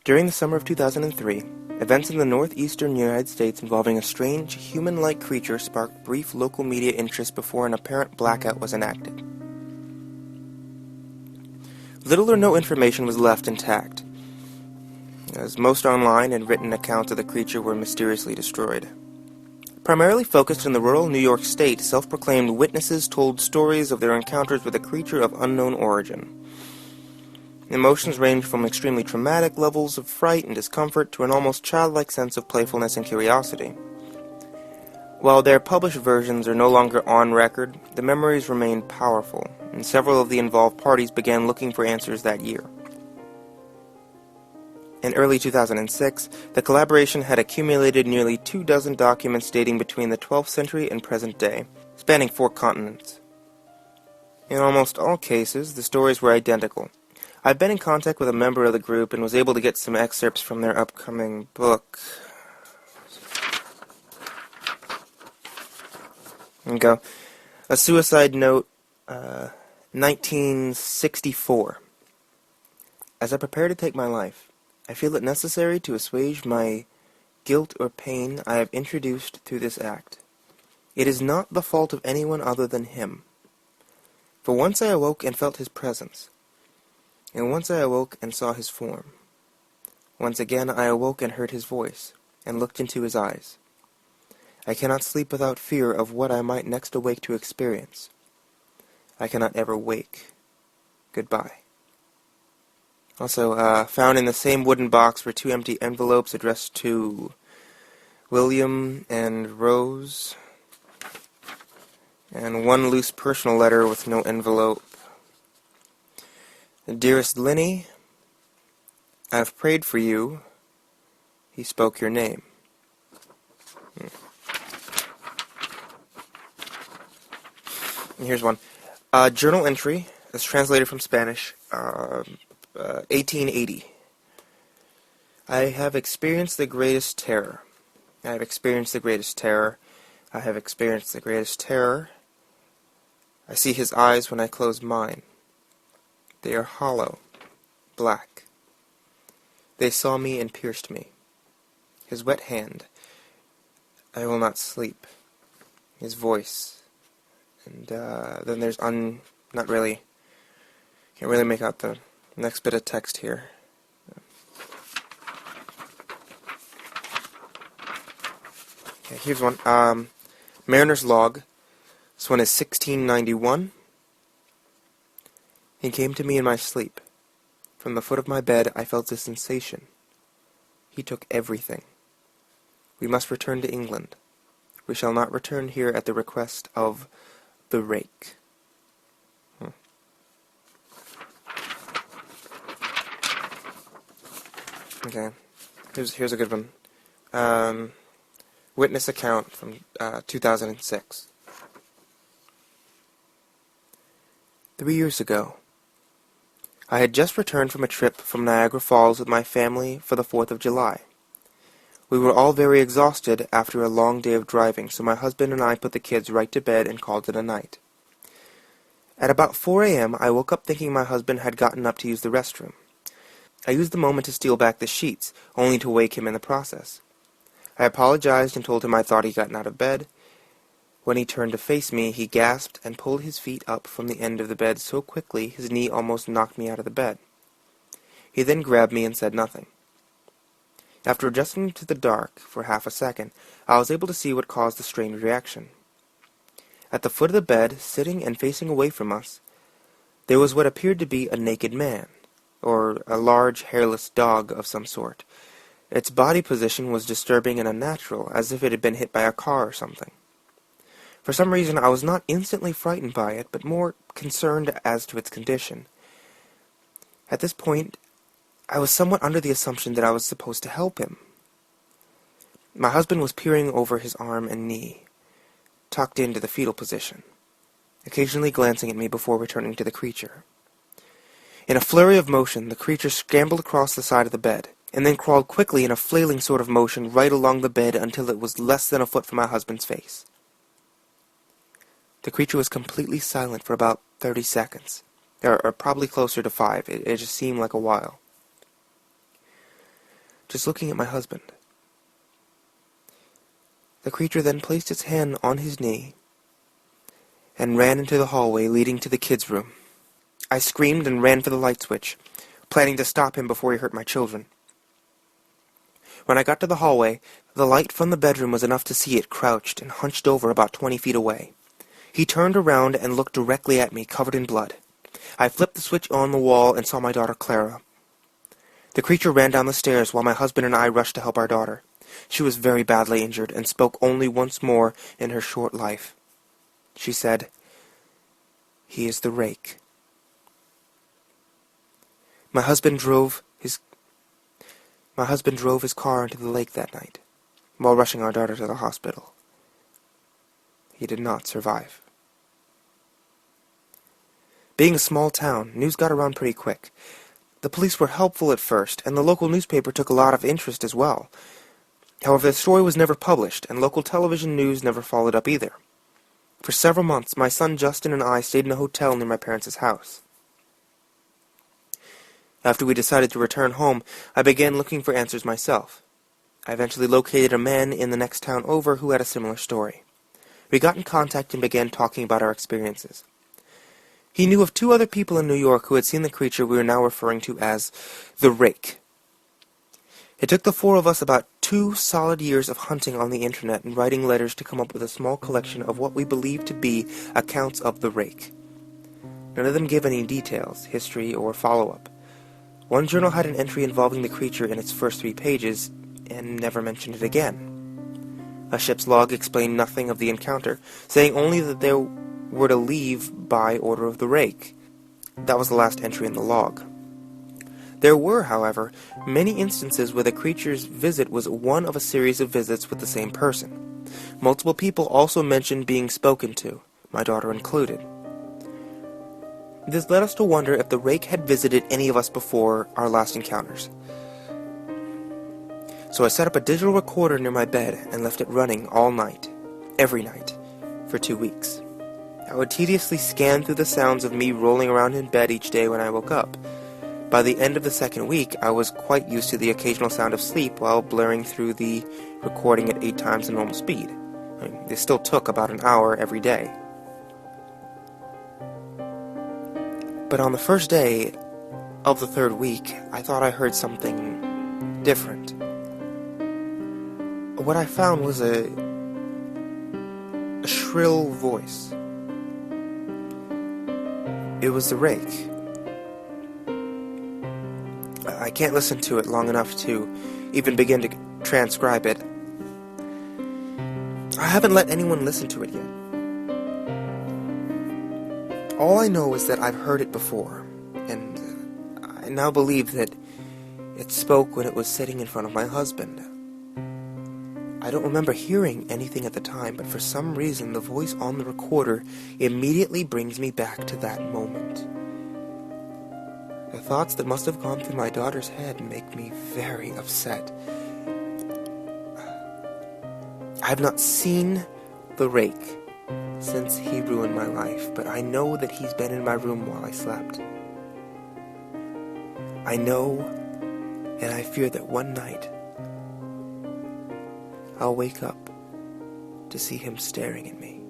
During the summer of 2003, events in the northeastern United States involving a strange, human-like creature sparked brief local media interest before an apparent blackout was enacted. Little or no information was left intact, as most online and written accounts of the creature were mysteriously destroyed. Primarily focused in the rural New York state, self-proclaimed witnesses told stories of their encounters with a creature of unknown origin. Emotions ranged from extremely traumatic levels of fright and discomfort to an almost childlike sense of playfulness and curiosity. While their published versions are no longer on record, the memories remain powerful, and several of the involved parties began looking for answers that year. In early 2006, the collaboration had accumulated nearly 24 documents dating between the 12th century and present day, spanning 4 continents. In almost all cases, the stories were identical. I've been in contact with a member of the group and was able to get some excerpts from their upcoming book. There we go. A Suicide Note, 1964. As I prepare to take my life, I feel it necessary to assuage my guilt or pain I have introduced through this act. It is not the fault of anyone other than him. For once I awoke and felt his presence, and once I awoke and saw his form. Once again I awoke and heard his voice, and looked into his eyes. I cannot sleep without fear of what I might next awake to experience. I cannot ever wake. Goodbye. Also, found in the same wooden box were 2 empty envelopes addressed to William and Rose, and 1 loose personal letter with no envelope. Dearest Linny, I have prayed for you. He spoke your name. And here's one. Journal entry, as translated from Spanish, 1880. I have experienced the greatest terror. I have experienced the greatest terror. I have experienced the greatest terror. I see his eyes when I close mine. They are hollow, black. They saw me and pierced me. His wet hand. I will not sleep. His voice. And then there's not really, can't really make out the next bit of text here. Okay, here's one. Mariner's Log. This one is 1691. He came to me in my sleep. From the foot of my bed I felt a sensation. He took everything. We must return to England. We shall not return here at the request of the Rake. Okay, here's a good one. Witness account from 2006. 3 years ago, I had just returned from a trip from Niagara Falls with my family for the 4th of July. We were all very exhausted after a long day of driving, so my husband and I put the kids right to bed and called it a night. At about 4 a.m., I woke up thinking my husband had gotten up to use the restroom. I used the moment to steal back the sheets, only to wake him in the process. I apologized and told him I thought he'd gotten out of bed. When he turned to face me, he gasped and pulled his feet up from the end of the bed so quickly his knee almost knocked me out of the bed. He then grabbed me and said nothing. After adjusting to the dark for half a second, I was able to see what caused the strange reaction. At the foot of the bed, sitting and facing away from us, there was what appeared to be a naked man, or a large hairless dog of some sort. Its body position was disturbing and unnatural, as if it had been hit by a car or something. For some reason, I was not instantly frightened by it, but more concerned as to its condition. At this point, I was somewhat under the assumption that I was supposed to help him. My husband was peering over his arm and knee, tucked into the fetal position, occasionally glancing at me before returning to the creature. In a flurry of motion, the creature scrambled across the side of the bed, and then crawled quickly in a flailing sort of motion right along the bed until it was less than a foot from my husband's face. The creature was completely silent for about 30 seconds, or probably closer to 5. It just seemed like a while. just looking at my husband. The creature then placed its hand on his knee and ran into the hallway leading to the kids' room. I screamed and ran for the light switch, planning to stop him before he hurt my children. When I got to the hallway, the light from the bedroom was enough to see it crouched and hunched over about 20 feet away. He turned around and looked directly at me, covered in blood. I flipped the switch on the wall and saw my daughter Clara. The creature ran down the stairs while my husband and I rushed to help our daughter. She was very badly injured and spoke only once more in her short life. She said, "He is the Rake." My husband drove his car into the lake that night, while rushing our daughter to the hospital. He did not survive. Being a small town, news got around pretty quick. The police were helpful at first, and the local newspaper took a lot of interest as well. However, the story was never published, and local television news never followed up either. For several months, my son Justin and I stayed in a hotel near my parents' house. After we decided to return home, I began looking for answers myself. I eventually located a man in the next town over who had a similar story. We got in contact and began talking about our experiences. He knew of 2 other people in New York who had seen the creature we are now referring to as the Rake. It took the 4 of us about 2 solid years of hunting on the internet and writing letters to come up with a small collection of what we believed to be accounts of the Rake. None of them gave any details, history, or follow-up. One journal had an entry involving the creature in its first 3 pages, and never mentioned it again. A ship's log explained nothing of the encounter, saying only that they were to leave by order of the Rake. That was the last entry in the log. There were, however, many instances where the creature's visit was one of a series of visits with the same person. Multiple people also mentioned being spoken to, my daughter included. This led us to wonder if the Rake had visited any of us before our last encounters. So I set up a digital recorder near my bed and left it running all night, every night, for 2 weeks. I would tediously scan through the sounds of me rolling around in bed each day when I woke up. By the end of the 2nd week, I was quite used to the occasional sound of sleep while blurring through the recording at 8 times the normal speed. This still took about an hour every day. But on the first day of the 3rd week, I thought I heard something different. What I found was a shrill voice. It was the Rake. I can't listen to it long enough to even begin to transcribe it. I haven't let anyone listen to it yet. All I know is that I've heard it before, and I now believe that it spoke when it was sitting in front of my husband. I don't remember hearing anything at the time, but for some reason the voice on the recorder immediately brings me back to that moment. The thoughts that must have gone through my daughter's head make me very upset. I have not seen the Rake since he ruined my life, but I know that he's been in my room while I slept. I know, and I fear that one night I'll wake up to see him staring at me.